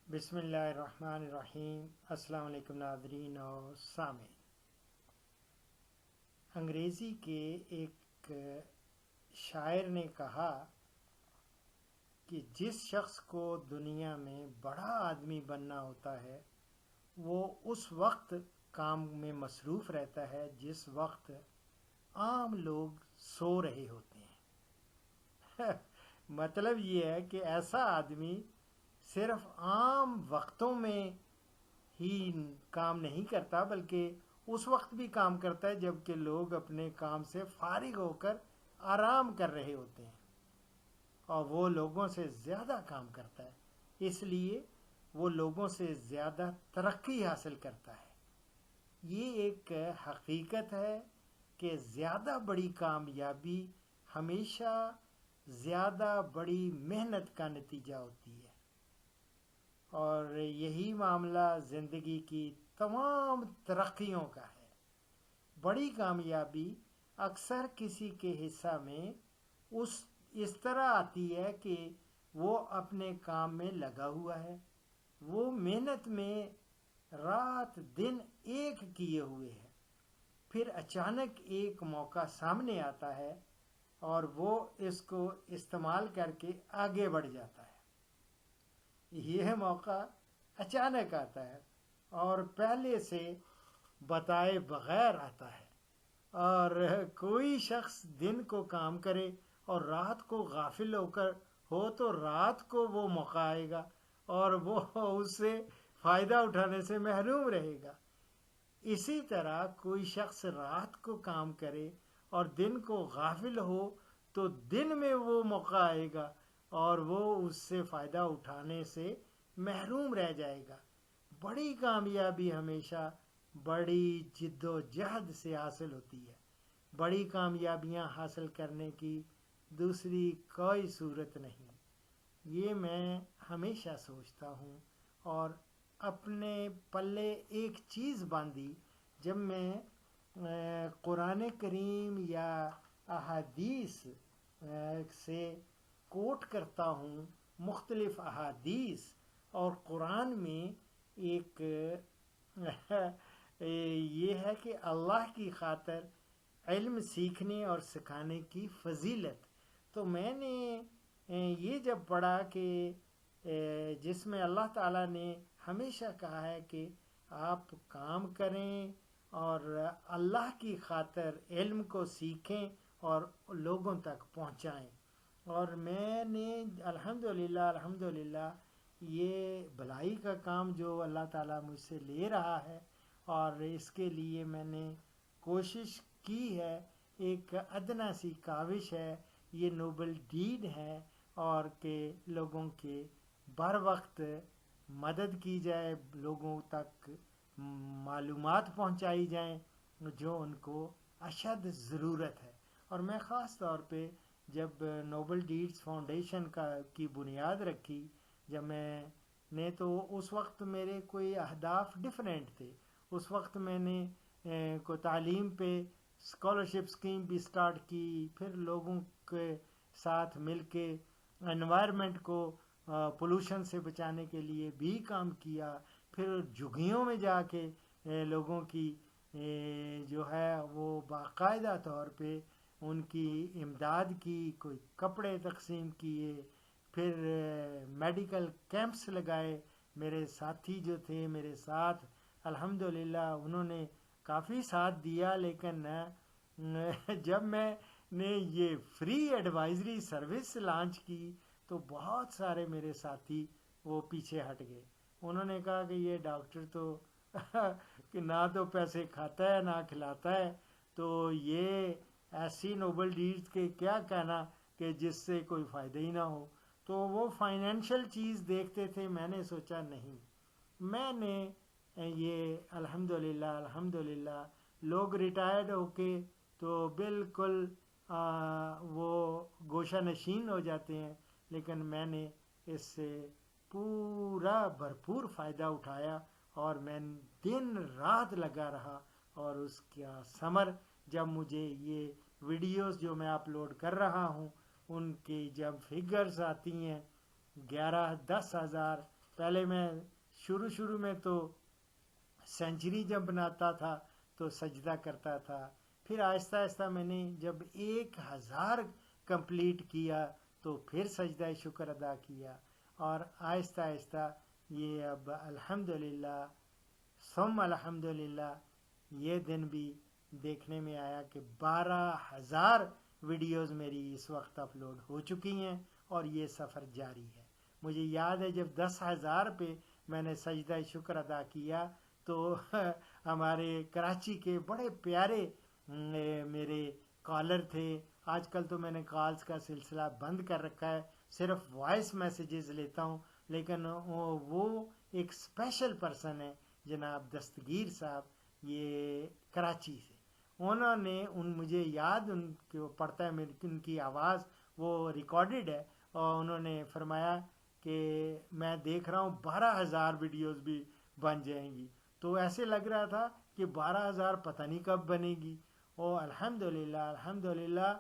بسم اللہ الرحمن الرحیم۔ السلام علیکم ناظرین اور سامعین۔ انگریزی کے ایک شاعر نے کہا کہ جس شخص کو دنیا میں بڑا آدمی بننا ہوتا ہے وہ اس وقت کام میں مصروف رہتا ہے جس وقت عام لوگ سو رہے ہوتے ہیں۔ مطلب یہ ہے کہ ایسا آدمی صرف عام وقتوں میں ہی کام نہیں کرتا بلکہ اس وقت بھی کام کرتا ہے جب کہ لوگ اپنے کام سے فارغ ہو کر آرام کر رہے ہوتے ہیں، اور وہ لوگوں سے زیادہ کام کرتا ہے، اس لیے وہ لوگوں سے زیادہ ترقی حاصل کرتا ہے۔ یہ ایک حقیقت ہے کہ زیادہ بڑی کامیابی ہمیشہ زیادہ بڑی محنت کا نتیجہ ہوتی ہے، اور یہی معاملہ زندگی کی تمام ترقیوں کا ہے۔ بڑی کامیابی اکثر کسی کے حصہ میں اس طرح آتی ہے کہ وہ اپنے کام میں لگا ہوا ہے، وہ محنت میں رات دن ایک کیے ہوئے ہے، پھر اچانک ایک موقع سامنے آتا ہے اور وہ اس کو استعمال کر کے آگے بڑھ جاتا ہے۔ یہ موقع اچانک آتا ہے اور پہلے سے بتائے بغیر آتا ہے، اور کوئی شخص دن کو کام کرے اور رات کو غافل ہو کر ہو تو رات کو وہ موقع آئے گا اور وہ اس سے فائدہ اٹھانے سے محروم رہے گا۔ اسی طرح کوئی شخص رات کو کام کرے اور دن کو غافل ہو تو دن میں وہ موقع آئے گا اور وہ اس سے فائدہ اٹھانے سے محروم رہ جائے گا۔ بڑی کامیابی ہمیشہ بڑی جد و جہد سے حاصل ہوتی ہے۔ بڑی کامیابیاں حاصل کرنے کی دوسری کوئی صورت نہیں، یہ میں ہمیشہ سوچتا ہوں، اور اپنے پلے ایک چیز باندھی جب میں قرآن کریم یا احادیث سے کوٹ کرتا ہوں، مختلف احادیث اور قرآن میں ایک یہ ہے کہ اللہ کی خاطر علم سیکھنے اور سکھانے کی فضیلت، تو میں نے یہ جب پڑھا کہ جس میں اللہ تعالیٰ نے ہمیشہ کہا ہے کہ آپ کام کریں اور اللہ کی خاطر علم کو سیکھیں اور لوگوں تک پہنچائیں، اور میں نے الحمدللہ یہ بھلائی کا کام جو اللہ تعالیٰ مجھ سے لے رہا ہے، اور اس کے لیے میں نے کوشش کی ہے، ایک ادنا سی کاوش ہے، یہ نوبل ڈیڈ ہے، اور کہ لوگوں کے بر وقت مدد کی جائے، لوگوں تک معلومات پہنچائی جائیں جو ان کو اشد ضرورت ہے۔ اور میں خاص طور پہ جب نوبل ڈیڈز فاؤنڈیشن کی بنیاد رکھی، جب میں نے تو اس وقت میرے کوئی اہداف ڈیفرنٹ تھے۔ اس وقت میں نے کو تعلیم پہ اسکالرشپ اسکیم بھی سٹارٹ کی، پھر لوگوں کے ساتھ مل کے انوائرمنٹ کو پولوشن سے بچانے کے لیے بھی کام کیا، پھر جھگیوں میں جا کے لوگوں کی جو ہے وہ باقاعدہ طور پہ ان کی امداد کی، کوئی کپڑے تقسیم کیے، پھر میڈیکل کیمپس لگائے۔ میرے ساتھی جو تھے میرے ساتھ الحمدللہ انہوں نے کافی ساتھ دیا، لیکن جب میں نے یہ فری ایڈوائزری سروس لانچ کی تو بہت سارے میرے ساتھی وہ پیچھے ہٹ گئے۔ انہوں نے کہا کہ یہ ڈاکٹر تو کہ نہ تو پیسے کھاتا ہے نہ کھلاتا ہے، تو یہ ایسی نوبل ڈیڈز کے کیا کہنا کہ جس سے کوئی فائدہ ہی نہ ہو۔ تو وہ فائنینشیل چیز دیکھتے تھے، میں نے سوچا نہیں، میں نے یہ الحمدللہ لوگ ریٹائرڈ ہو کے تو بالکل وہ گوشہ نشین ہو جاتے ہیں، لیکن میں نے اس سے پورا بھرپور فائدہ اٹھایا، اور میں دن رات لگا رہا، اور اس کا ثمر جب مجھے یہ ویڈیوز جو میں اپلوڈ کر رہا ہوں ان کی جب فگرز آتی ہیں 11-10 ہزار پہلے میں شروع میں تو سینچری جب بناتا تھا تو سجدہ کرتا تھا، پھر آہستہ آہستہ میں نے جب 1000 کمپلیٹ کیا تو پھر سجدہ شکر ادا کیا، اور آہستہ آہستہ یہ اب الحمدللہ ثم الحمدللہ یہ دن بھی دیکھنے میں آیا کہ 12,000 ویڈیوز میری اس وقت اپلوڈ ہو چکی ہیں، اور یہ سفر جاری ہے۔ مجھے یاد ہے جب 10,000 پہ میں نے سجدہ شکر ادا کیا تو ہمارے کراچی کے بڑے پیارے میرے کالر تھے۔ آج کل تو میں نے کالز کا سلسلہ بند کر رکھا ہے، صرف وائس میسیجز لیتا ہوں، لیکن وہ ایک اسپیشل پرسن ہے جناب دستگیر صاحب، یہ کراچی سے، انہوں نے مجھے یاد ان کو پڑتا ہے ان کی آواز وہ ریکارڈڈ ہے، اور انہوں نے فرمایا کہ میں دیکھ رہا ہوں 12,000 ویڈیوز بھی بن جائیں گی، تو ایسے لگ رہا تھا کہ 12,000 پتہ نہیں کب بنے گی۔ اور الحمدللہ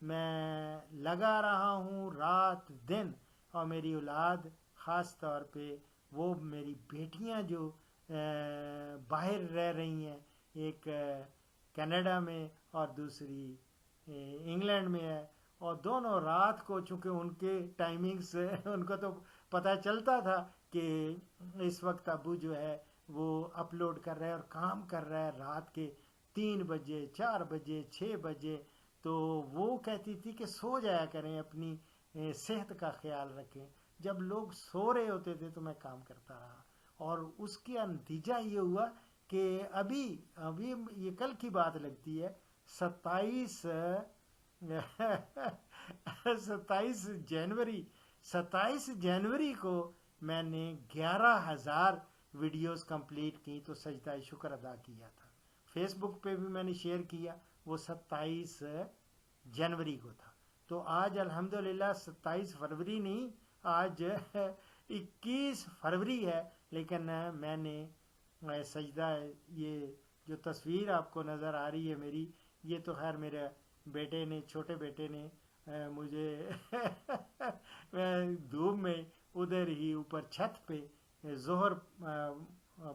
میں لگا رہا ہوں رات دن، اور میری اولاد خاص طور پہ وہ میری بیٹیاں جو باہر رہ رہی ہیں، ایک کینیڈا میں اور دوسری انگلینڈ میں ہے، اور دونوں رات کو، چونکہ ان کے ٹائمنگز ان کو تو پتہ چلتا تھا کہ اس وقت ابو جو ہے وہ اپلوڈ کر رہا ہے اور کام کر رہا ہے رات کے 3 بجے 4 بجے 6 بجے، تو وہ کہتی تھی کہ سو جایا کریں، اپنی صحت کا خیال رکھیں۔ جب لوگ سو رہے ہوتے تھے تو میں کام کرتا رہا، اور اس کا نتیجہ یہ ہوا کہ ابھی یہ کل کی بات لگتی ہے، 27 جنوری کو میں نے 11,000 ویڈیوز کمپلیٹ کی تو سجدہ شکر ادا کیا تھا۔ فیس بک پہ بھی میں نے شیئر کیا، وہ 27 جنوری کو تھا، تو آج الحمدللہ 27 فروری نہیں، آج 21 فروری ہے، لیکن میں نے سجدہ، یہ جو تصویر آپ کو نظر آ رہی ہے میری، یہ تو خیر میرے بیٹے نے، چھوٹے بیٹے نے مجھے میں دھوپ میں ادھر ہی اوپر چھت پہ ظہر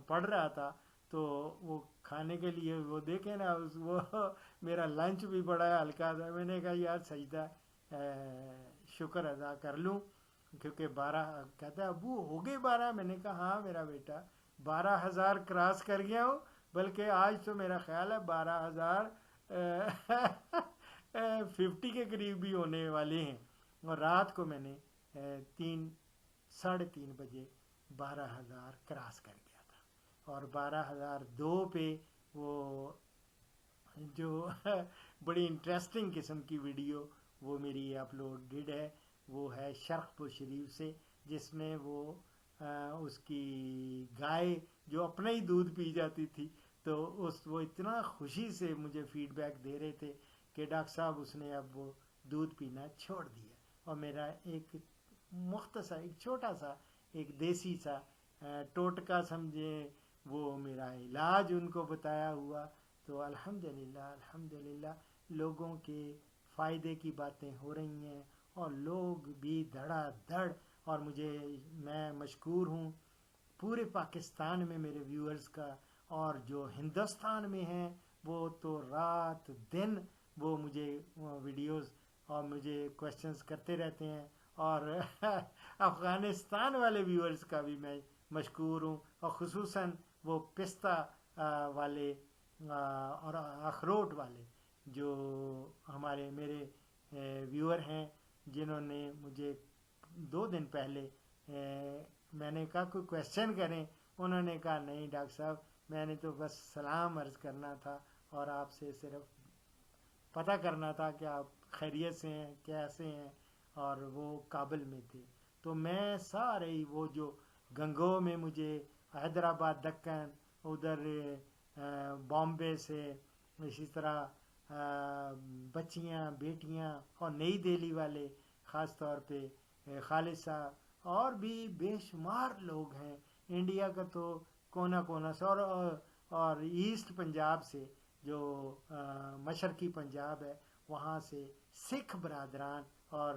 پڑھ رہا تھا، تو وہ کھانے کے لیے وہ دیکھیں نا، وہ میرا لنچ بھی بڑا ہلکا تھا، میں نے کہا یار سجدہ شکر ادا کر لوں، کیونکہ 12 کہتا ہے ابو ہو گئے 12، میں نے کہا ہاں میرا بیٹا 12,000 کراس کر گیا ہوں، بلکہ آج تو میرا خیال ہے 12,000 50 کے قریب بھی ہونے والے ہیں، اور رات کو میں نے 3:30 بجے 12,000 کراس کر گیا تھا، اور 12,002 پہ وہ جو بڑی انٹرسٹنگ قسم کی ویڈیو وہ میری اپلوڈڈ ہے، وہ ہے شرق پور شریف سے، جس میں وہ اس کی گائے جو اپنا ہی دودھ پی جاتی تھی، تو وہ اتنا خوشی سے مجھے فیڈ بیک دے رہے تھے کہ ڈاکٹر صاحب اس نے اب وہ دودھ پینا چھوڑ دیا، اور میرا ایک مختصر، ایک چھوٹا سا، ایک دیسی سا ٹوٹکا سمجھیں، وہ میرا علاج ان کو بتایا ہوا، تو الحمدللہ لوگوں کے فائدے کی باتیں ہو رہی ہیں، اور لوگ بھی دھڑا دھڑ، اور میں مشکور ہوں پورے پاکستان میں میرے ویورز کا، اور جو ہندوستان میں ہیں وہ تو رات دن وہ مجھے ویڈیوز اور مجھے کویسچنز کرتے رہتے ہیں، اور افغانستان والے ویورز کا بھی میں مشکور ہوں، اور خصوصاً وہ پستہ والے اور اخروٹ والے جو میرے ویور ہیں، جنہوں نے مجھے 2 دن پہلے میں نے کہا کوئی کویسچن کریں، انہوں نے کہا نہیں ڈاکٹر صاحب، میں نے تو بس سلام عرض کرنا تھا، اور آپ سے صرف پتہ کرنا تھا کہ آپ خیریت سے ہیں، کیسے ہیں، اور وہ کابل میں تھے، تو میں سارے وہ جو گنگو میں مجھے حیدرآباد دکن، ادھر بامبے سے، اسی طرح بچیاں بیٹیاں، اور نئی دہلی والے خاص طور پہ خالد صاحب، اور بھی بے شمار لوگ ہیں، انڈیا کا تو کونا کونا سے، اور ایسٹ پنجاب سے، جو مشرقی پنجاب ہے وہاں سے سکھ برادران، اور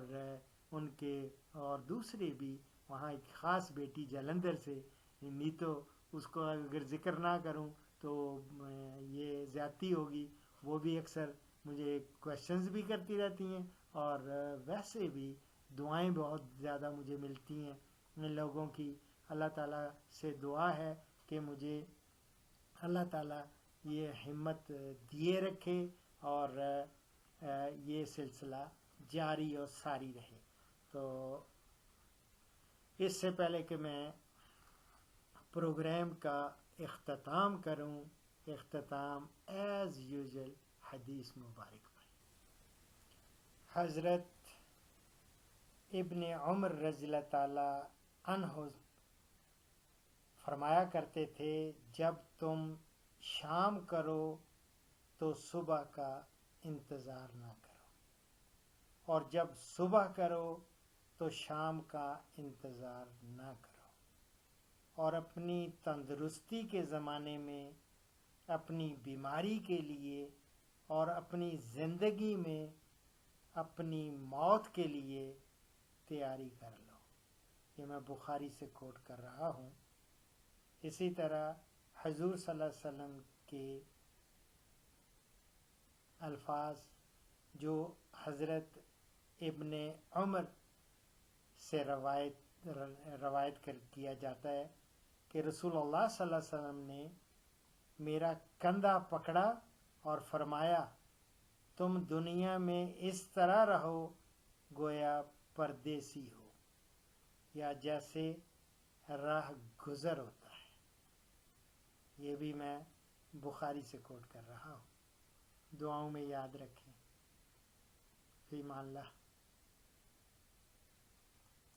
ان کے اور دوسرے بھی وہاں ایک خاص بیٹی جلندھر سے، نہیں تو اس کو اگر ذکر نہ کروں تو یہ زیادتی ہوگی. وہ بھی اکثر مجھے کویشچنز بھی کرتی رہتی ہیں، اور ویسے بھی دعائیں بہت زیادہ مجھے ملتی ہیں ان لوگوں کی. اللہ تعالیٰ سے دعا ہے کہ مجھے اللہ تعالیٰ یہ ہمت دیے رکھے اور یہ سلسلہ جاری اور ساری رہے. تو اس سے پہلے کہ میں پروگرام کا اختتام کروں، اختتام ایز یوزل حدیث مبارک پر. حضرت ابن عمر رضی اللہ تعالی عنہ فرمایا کرتے تھے، جب تم شام کرو تو صبح کا انتظار نہ کرو، اور جب صبح کرو تو شام کا انتظار نہ کرو. اور اپنی تندرستی کے زمانے میں، اپنی بیماری کے لیے اور اپنی زندگی میں اپنی موت کے لیے تیاری کر لو. یہ میں بخاری سے کوٹ کر رہا ہوں. اسی طرح حضور صلی اللہ علیہ وسلم کے الفاظ جو حضرت ابن عمر سے روایت کیا جاتا ہے کہ رسول اللہ صلی اللہ علیہ وسلم نے میرا کندھا پکڑا اور فرمایا، تم دنیا میں اس طرح رہو گویا پردیسی ہو، یا جیسے راہ گزر ہوتا ہے. یہ بھی میں بخاری سے کوٹ کر رہا ہوں. دعاؤں میں یاد رکھیں. فی امان اللہ.